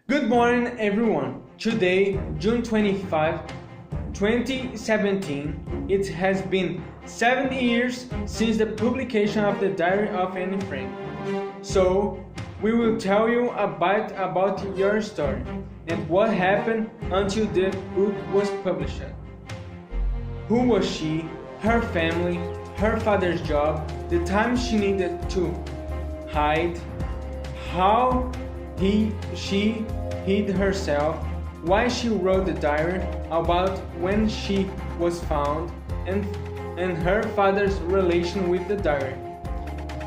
Good morning, everyone. Today, June 25, 2017, it has been 7 years since the publication of the Diary of Anne Frank. So, we will tell you a bit about your story and what happened until the book was published. Who was she, her family, her father's job, the time she needed to hide, how she hid herself, why she wrote the diary, about when she was found, and her father's relation with the diary.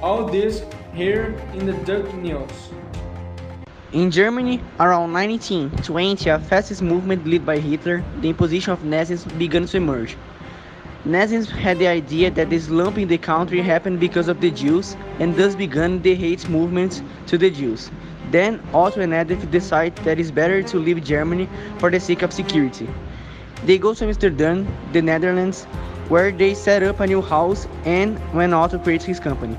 All this here in the Duck News. In Germany, around 1920, a fascist movement led by Hitler, the imposition of Nazism, began to emerge. Nazism had the idea that the slump in the country happened because of the Jews, and thus began the hate movement to the Jews. Then Otto and Adolf decide that it's better to leave Germany for the sake of security. They go to Amsterdam, the Netherlands, where they set up a new house and when Otto creates his company.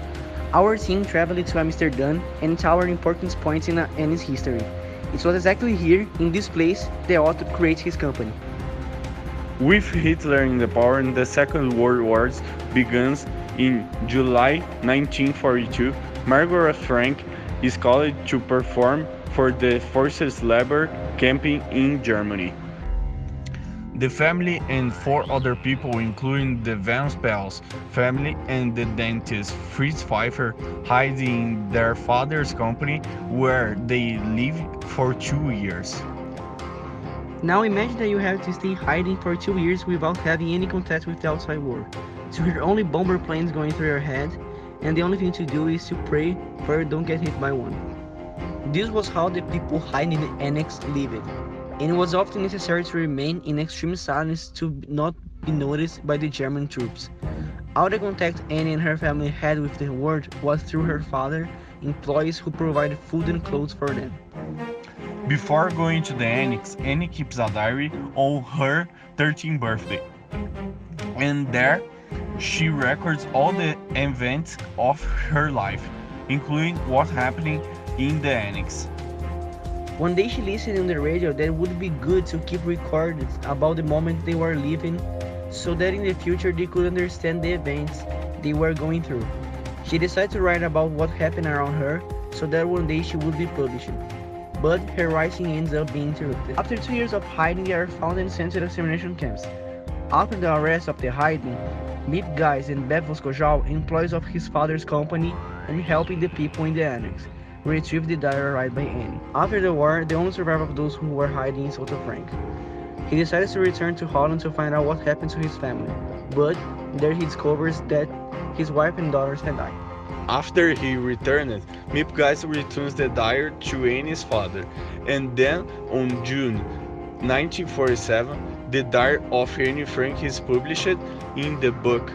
Our team traveled to Amsterdam and it's our important point in Anne's history. It was exactly here, in this place, that Otto creates his company. With Hitler in the power, the Second World War begins in July 1942. Margaret Frank is called to perform for the forced labor camp in Germany. The family and four other people, including the Van Spels family and the dentist Fritz Pfeiffer, hide in their father's company where they live for 2 years. Now imagine that you have to stay hiding for 2 years without having any contact with the outside world. To hear only bomber planes going through your head, and the only thing to do is to pray for you don't get hit by one. This was how the people hiding in the annex lived, and it was often necessary to remain in extreme silence to not be noticed by the German troops. All the contact Annie and her family had with the world was through her father, employees who provided food and clothes for them. Before going to the annex, Annie keeps a diary on her 13th birthday. And there, she records all the events of her life, including what happened in the annex. One day she listened on the radio that it would be good to keep records about the moment they were living so that in the future they could understand the events they were going through. She decided to write about what happened around her so that one day she would be published. But her writing ends up being interrupted. After 2 years of hiding, they are found and sent to extermination camps. After the arrest of the hiding, Mip Geis and Bev Voskojal, employees of his father's company and helping the people in the annex, retrieved the diary written by Annie. After the war, the only survivor of those who were hiding is Otto Frank. He decides to return to Holland to find out what happened to his family, but there he discovers that his wife and daughters had died. After he returned, Mip Geis returns the diary to Annie's father, and then on June 1947, the Diary of Anne Frank is published in the book.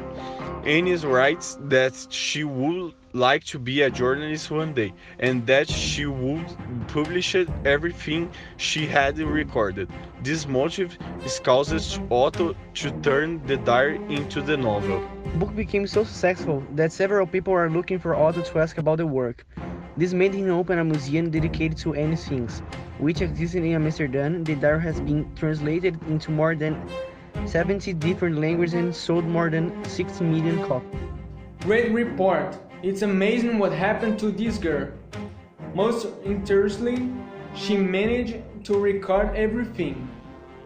Annie writes that she would like to be a journalist one day, and that she would publish everything she had recorded. This motive causes Otto to turn the diary into the novel. The book became so successful that several people are looking for Otto to ask about the work. This made him open a museum dedicated to Anne's things, which exists in Amsterdam. The diary has been translated into more than 70 different languages and sold more than 60 million copies. Great report. It's amazing what happened to this girl. Most interestingly, she managed to record everything.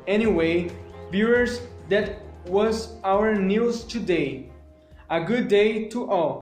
Anyway, viewers, that was our news today. A good day to all.